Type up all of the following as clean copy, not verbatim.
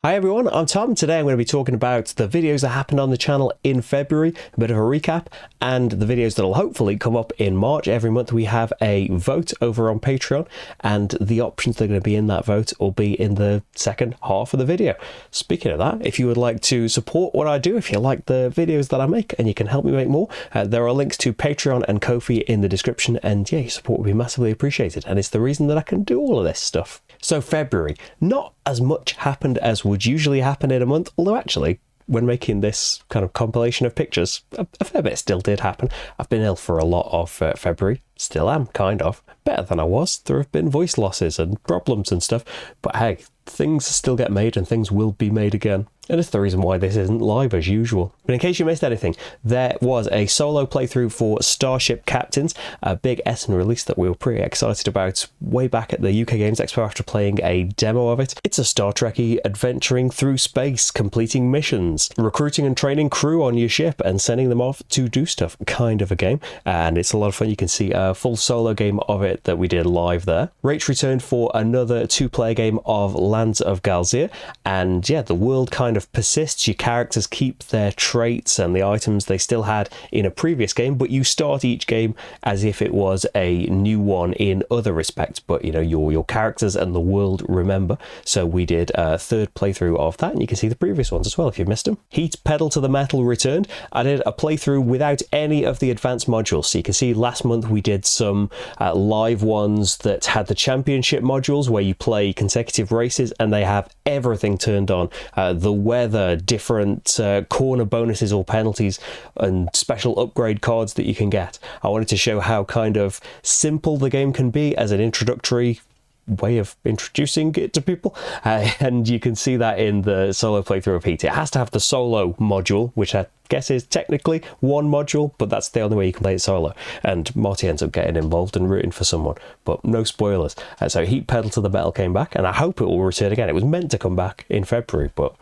Hi everyone, I'm Tom. Today I'm going to be talking about the videos that happened on the channel in February, a bit of a recap, and the videos that will hopefully come up in March. Every month we have a vote over on Patreon, and the options that are going to be in that vote will be in the second half of the video. Speaking of that, if you would like to support what I do, if you like the videos that I make and you can help me make more, there are links to Patreon and Ko-fi in the description, and yeah, your support would be massively appreciated, and it's the reason that I can do all of this stuff. So February, not as much happened as would usually happen in a month, although actually when making this kind of compilation of pictures, a fair bit still did happen. I've been ill for a lot of February, still am, kind of. Better than I was. There have been voice losses and problems and stuff, but hey, things still get made and things will be made again. And it's the reason why this isn't live as usual. But in case you missed anything, there was a solo playthrough for Starship Captains, a big Essen release that we were pretty excited about way back at the UK Games Expo after playing a demo of it. It's a Star Trek-y adventuring through space, completing missions, recruiting and training crew on your ship and sending them off to do stuff kind of a game. And it's a lot of fun. You can see a full solo game of it that we did live there. Rach returned for another two-player game of Lands of Galzir, and yeah, the world kind of persists. Your characters keep their traits and the items they still had in a previous game, but you start each game as if it was a new one in other respects, but you know, your characters and the world remember. So we did a third playthrough of that, and you can see the previous ones as well if you missed them. Heat Pedal to the Metal returned. I did a playthrough without any of the advanced modules, so you can see last month we did some live ones that had the championship modules where you play consecutive races and they have everything turned on. The weather, different corner bonuses or penalties, and special upgrade cards that you can get. I wanted to show how kind of simple the game can be as an introductory way of introducing it to people, and you can see that in the solo playthrough of Heat. It has to have the solo module, which I guess is technically one module, but that's the only way you can play it solo, and Marty ends up getting involved and rooting for someone, but no spoilers. So Heat Pedal to the Metal came back, and I hope it will return again. It was meant to come back in February, but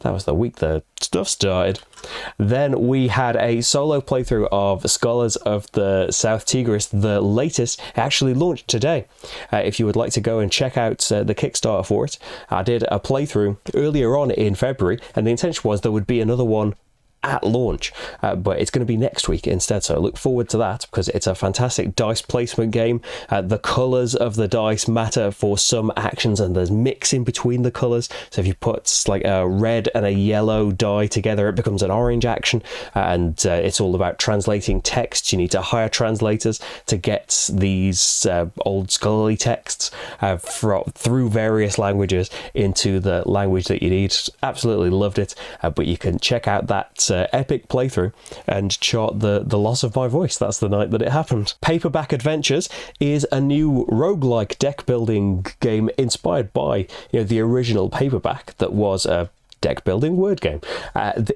that was the week the stuff started. Then we had a solo playthrough of Scholars of the South Tigris, the latest. It actually launched today. If you would like to go and check out the Kickstarter for it, I did a playthrough earlier on in February, and the intention was there would be another one at launch, but it's going to be next week instead, so I look forward to that because it's a fantastic dice placement game. The colours of the dice matter for some actions, and there's mixing between the colours, so if you put like a red and a yellow die together it becomes an orange action, and it's all about translating text. You need to hire translators to get these old scholarly texts through various languages into the language that you need. Absolutely loved it, but you can check out that epic playthrough and chart the loss of my voice. That's the night that it happened. Paperback Adventures is a new roguelike deck building game inspired by the original Paperback that was a deck building word game.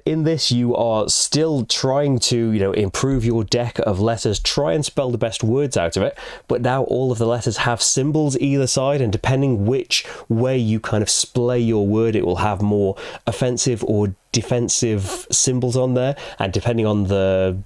In this you are still trying to improve your deck of letters, try and spell the best words out of it, but now all of the letters have symbols either side, and depending which way you kind of splay your word, it will have more offensive or defensive symbols on there, and depending on the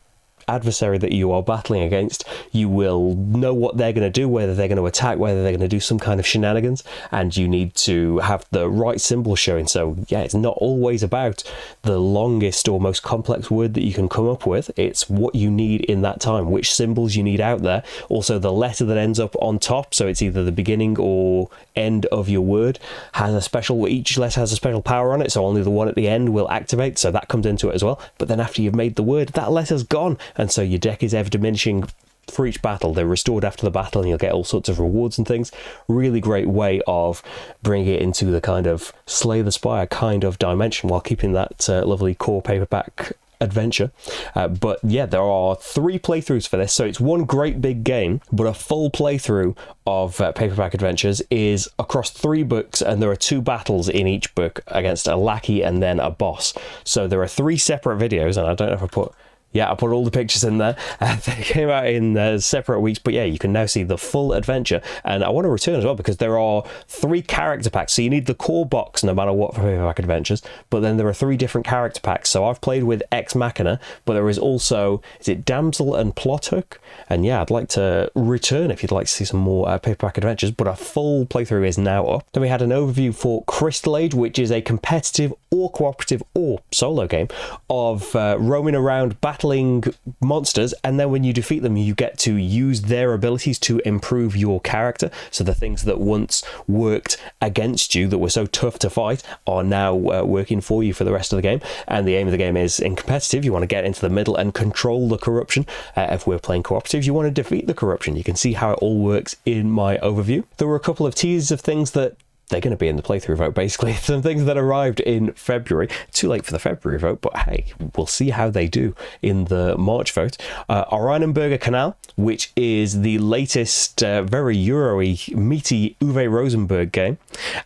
adversary that you are battling against, you will know what they're going to do, whether they're going to attack, whether they're going to do some kind of shenanigans, and you need to have the right symbol showing. So yeah, it's not always about the longest or most complex word that you can come up with. It's what you need in that time, which symbols you need out there. Also, the letter that ends up on top, so it's either the beginning or end of your word, has a special, each letter has a special power on it, so only the one at the end will activate, so that comes into it as well. But then after you've made the word, that letter's gone, and so your deck is ever diminishing for each battle. They're restored after the battle, and you'll get all sorts of rewards and things. Really great way of bringing it into the kind of Slay the Spire kind of dimension while keeping that lovely core paperback adventure. But yeah, there are 3 playthroughs for this, so it's one great big game, but a full playthrough of Paperback Adventures is across 3 books, and there are 2 battles in each book against a lackey and then a boss. So there are 3 separate videos, and I don't know if I put Yeah, I put all the pictures in there. They came out in separate weeks, but yeah, you can now see the full adventure. And I want to return as well because there are 3 character packs. So you need the core box no matter what for Paperback Adventures, but then there are 3 different character packs. So I've played with Ex Machina, but there is also, is it Damsel and Plot Hook? And yeah, I'd like to return if you'd like to see some more Paperback Adventures, but a full playthrough is now up. Then we had an overview for Crystal Age, which is a competitive or cooperative or solo game of roaming around battling monsters, and then when you defeat them you get to use their abilities to improve your character. So the things that once worked against you, that were so tough to fight, are now working for you for the rest of the game. And the aim of the game is, in competitive, you want to get into the middle and control the corruption. If we're playing cooperative, you want to defeat the corruption. You can see how it all works in my overview. There were a couple of teasers of things that they're going to be in the playthrough vote, basically. Some things that arrived in February. Too late for the February vote, but hey, we'll see how they do in the March vote. Oranienburger Kanal, which is the latest very Euro-y, meaty Uwe Rosenberg game,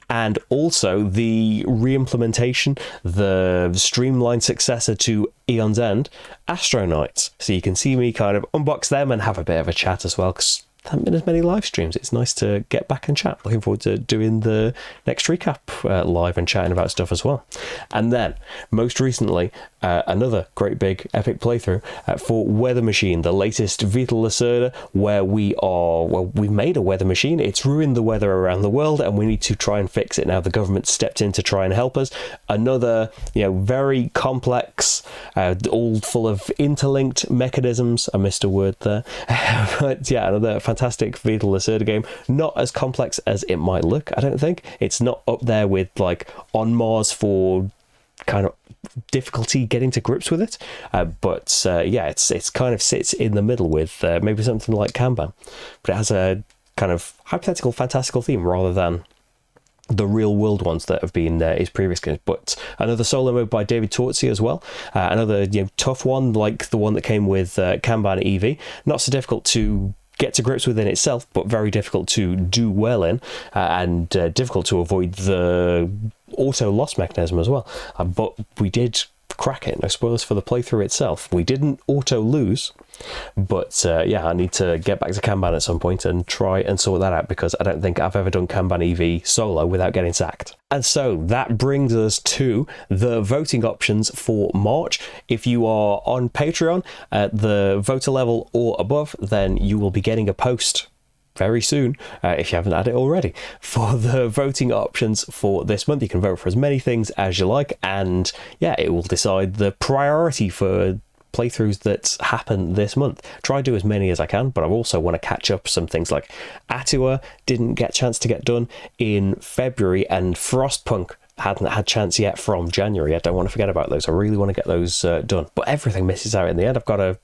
and also the re-implementation, the streamlined successor to Eon's End, Astro Knights. So you can see me kind of unbox them and have a bit of a chat as well, because there haven't been as many live streams. It's nice to get back and chat. Looking forward to doing the next recap live and chatting about stuff as well. And then, most recently, another great big epic playthrough for Weather Machine, the latest Vital Lacerda, where we've made a weather machine. It's ruined the weather around the world, and we need to try and fix it now. The government stepped in to try and help us. Another, very complex, all full of interlinked mechanisms. I missed a word there. But yeah, another fantastic Vital Lacerda game. Not as complex as it might look, I don't think. It's not up there with like On Mars for kind of difficulty getting to grips with it, but yeah, it's kind of sits in the middle with maybe something like Kanban, but it has a kind of hypothetical fantastical theme rather than the real world ones that have been his previous games. But another solo mode by David Tortzi as well, another tough one like the one that came with Kanban EV. Not so difficult to get to grips with in itself, but very difficult to do well in, and difficult to avoid the auto loss mechanism as well. But we did crack it. No spoilers for the playthrough itself. We didn't auto lose, but yeah, I need to get back to Kanban at some point and try and sort that out, because I don't think I've ever done Kanban EV solo without getting sacked. And so that brings us to the voting options for March. If you are on Patreon at the voter level or above, then you will be getting a post very soon, if you haven't had it already, for the voting options for this month. You can vote for as many things as you like, and yeah, it will decide the priority for playthroughs that happen this month. Try to do as many as I can, but I also want to catch up some things like Atua didn't get a chance to get done in February, and Frostpunk hadn't had chance yet from January. I don't want to forget about those. I really want to get those done, but everything misses out in the end. I've got to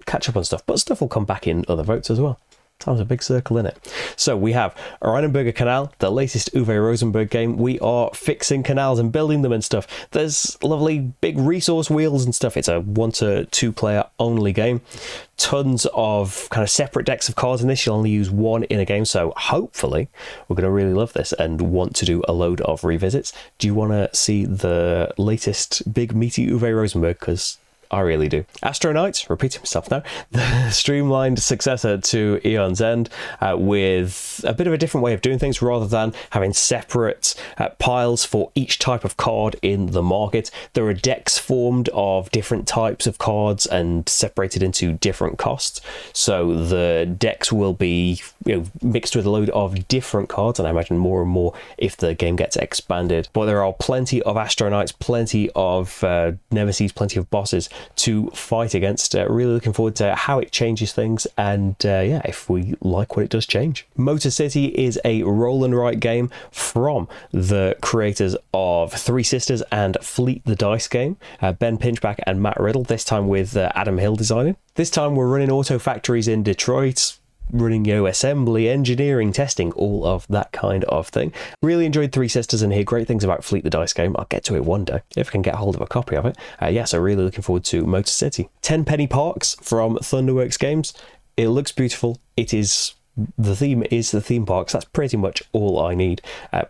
catch up on stuff, but stuff will come back in other votes as well. Time's a big circle in it. So we have Oranienburger Kanal, the latest Uwe Rosenberg game. We are fixing canals and building them and stuff. There's lovely big resource wheels and stuff. It's a 1 to 2 player only game. Tons of kind of separate decks of cards in this. You'll only use 1 in a game, so hopefully we're going to really love this and want to do a load of revisits. Do you want to see the latest big meaty Uwe Rosenberg? Because I really do. Astro Knights, repeating myself now, the streamlined successor to Eon's End, with a bit of a different way of doing things. Rather than having separate piles for each type of card in the market, there are decks formed of different types of cards and separated into different costs. So the decks will be mixed with a load of different cards, and I imagine more and more if the game gets expanded. But there are plenty of Astro Knights, plenty of nemesis, plenty of bosses to fight against. Really looking forward to how it changes things, and yeah, if we like what it does change. Motor City is a roll and write game from the creators of Three Sisters and Fleet the Dice game, Ben Pinchback and Matt Riddle, this time with Adam Hill designing. This time we're running auto factories in Detroit, running assembly, engineering, testing, all of that kind of thing. Really enjoyed Three Sisters and hear great things about Fleet the Dice game. I'll get to it one day if I can get hold of a copy of it. So really looking forward to Motor City. 10 Penny Parks from Thunderworks Games. It looks beautiful. It is the theme is the theme parks. That's pretty much all I need.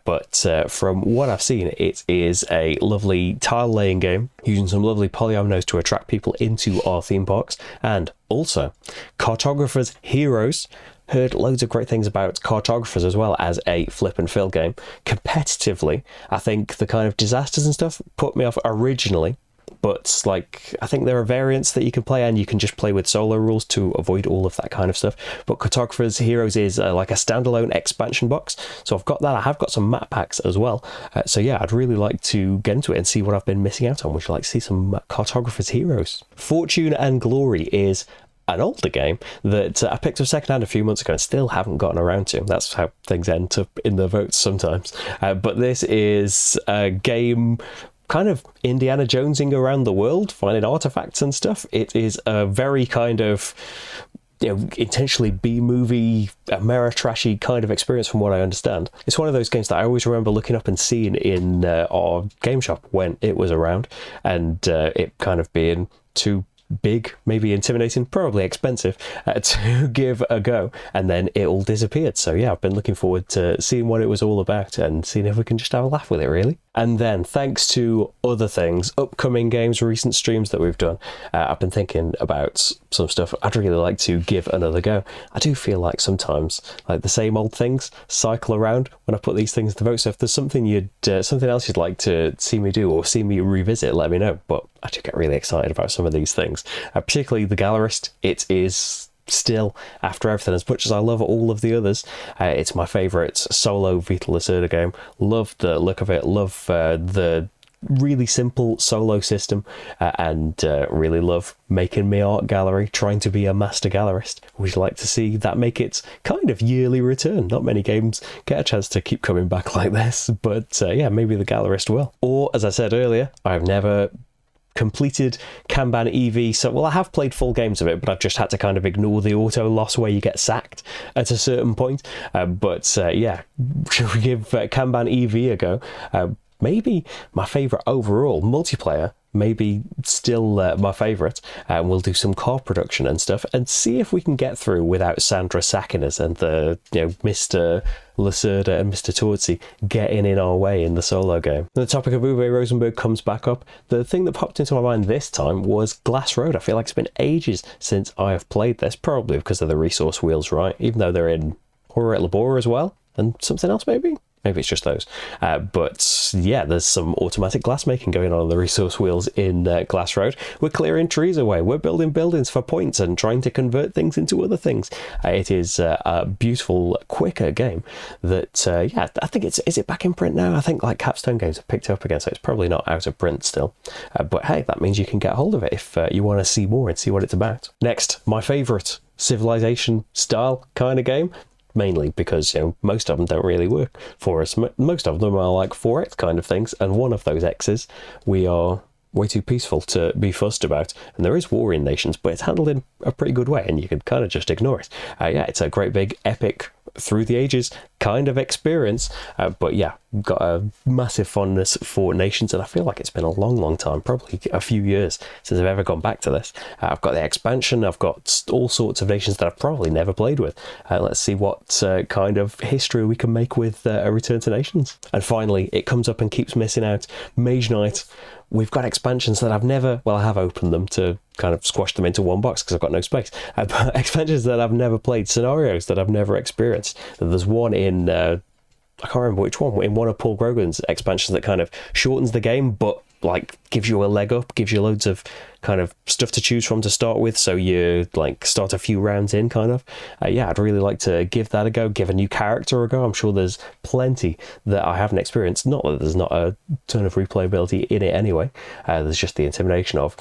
But from what I've seen, it is a lovely tile laying game using some lovely polyominoes to attract people into our theme parks. And also, Cartographers Heroes. Heard loads of great things about Cartographers as well as a flip and fill game. Competitively, I think the kind of disasters and stuff put me off originally, but like I think there are variants that you can play, and you can just play with solo rules to avoid all of that kind of stuff. But Cartographers Heroes is like a standalone expansion box, so I've got that. I have got some map packs as well, so yeah, I'd really like to get into it and see what I've been missing out on. Would you like to see some Cartographers Heroes? Fortune and Glory is an older game that I picked up secondhand a few months ago and still haven't gotten around to. That's how things end up in the votes sometimes. But this is a game kind of Indiana Jonesing around the world, finding artifacts and stuff. It is a very kind of, you know, intentionally B-movie, Ameritrashy kind of experience from what I understand. It's one of those games that I always remember looking up and seeing in our game shop when it was around, and it kind of being too big, maybe intimidating, probably expensive to give a go, and then it all disappeared. So yeah, I've been looking forward to seeing what it was all about and seeing if we can just have a laugh with it, really. And then, thanks to other things, upcoming games, recent streams that we've done, I've been thinking about some stuff I'd really like to give another go. I do feel like sometimes, like, the same old things cycle around when I put these things to vote. So if there's something something else you'd like to see me do or see me revisit, let me know. But I do get really excited about some of these things, particularly the Gallerist. It is still, after everything, as much as I love all of the others, it's my favourite solo Vital Lacerda game. Love the look of it, love the really simple solo system, and really love making my art gallery, trying to be a master gallerist. We'd like to see that make its kind of yearly return. Not many games get a chance to keep coming back like this, but yeah, maybe the Gallerist will. Or, as I said earlier, I've never completed Kanban EV, so well, I have played full games of it, but I've just had to kind of ignore the auto loss where you get sacked at a certain point. But yeah, should we give Kanban EV a go? Maybe my favourite overall multiplayer, maybe still my favourite, and we'll do some car production and stuff and see if we can get through without Sandra sacking us and the, you know, Mr. Lacerda and Mr. Torzi getting in our way in the solo game. And the topic of Uwe Rosenberg comes back up. The thing that popped into my mind this time was Glass Road. I feel like it's been ages since I have played this, probably because of the resource wheels, right? Even though they're in Horror at Labor as well, and something else maybe? Maybe it's just those. But yeah, there's some automatic glass making going on the resource wheels in Glass Road. We're clearing trees away. We're building buildings for points and trying to convert things into other things. It is a beautiful, quicker game that, yeah, I think is it back in print now? I think like Capstone Games have picked it up again, so it's probably not out of print still. But hey, that means you can get hold of it if you want to see more and see what it's about. Next, my favourite Civilization style kind of game. Mainly because, you know, most of them don't really work for us. Most of them are like 4X kind of things, and one of those X's we are way too peaceful to be fussed about. And there is war in nations, but it's handled in a pretty good way, and you can kind of just ignore it. Yeah, it's a great big epic through the ages kind of experience, but yeah, got a massive fondness for nations, and I feel like it's been a long time, probably a few years since I've ever gone back to this. I've got the expansion, I've got all sorts of nations that I've probably never played with. Let's see what kind of history we can make with a Return to Nations. And finally, it comes up and keeps missing out, Mage Knight. We've got expansions that I've never, well, I have opened them to kind of squash them into one box because I've got no space, but expansions that I've never played, scenarios that I've never experienced. There's one in, I can't remember which one, in one of Paul Grogan's expansions that kind of shortens the game, but like gives you a leg up, gives you loads of kind of stuff to choose from to start with, so you like start a few rounds in kind of. Yeah, I'd really like to give that a go, give a new character a go. I'm sure there's plenty that I haven't experienced, not that there's not a ton of replayability in it anyway, there's just the intimidation of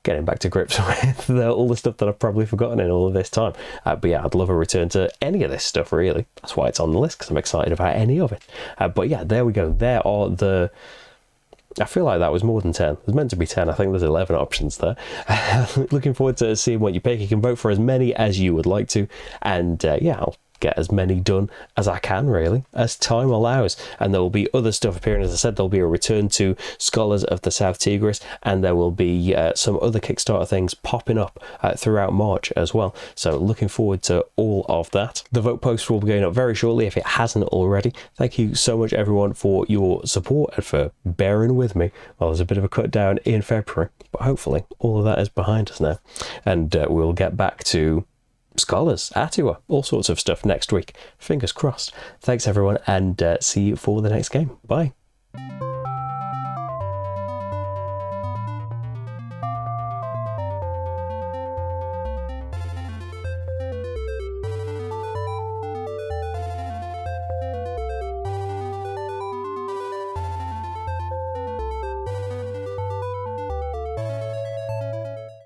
getting back to grips with all the stuff that I've probably forgotten in all of this time. But yeah, I'd love a return to any of this stuff, really. That's why it's on the list, because I'm excited about any of it. But yeah, there we go. There are the... I feel like that was more than 10. There's meant to be 10. I think there's 11 options there. Looking forward to seeing what you pick. You can vote for as many as you would like to. And yeah, I'll get as many done as I can, really, as time allows. And there will be other stuff appearing. As I said, there'll be a return to Scholars of the South Tigris, and there will be some other Kickstarter things popping up throughout March as well. So looking forward to all of that. The vote post will be going up very shortly if it hasn't already. Thank you so much, everyone, for your support and for bearing with me. Well, there's a bit of a cut down in February, but hopefully all of that is behind us now, and we'll get back to Scholars, Atua, all sorts of stuff next week. Fingers crossed. Thanks, everyone, and see you for the next game. Bye.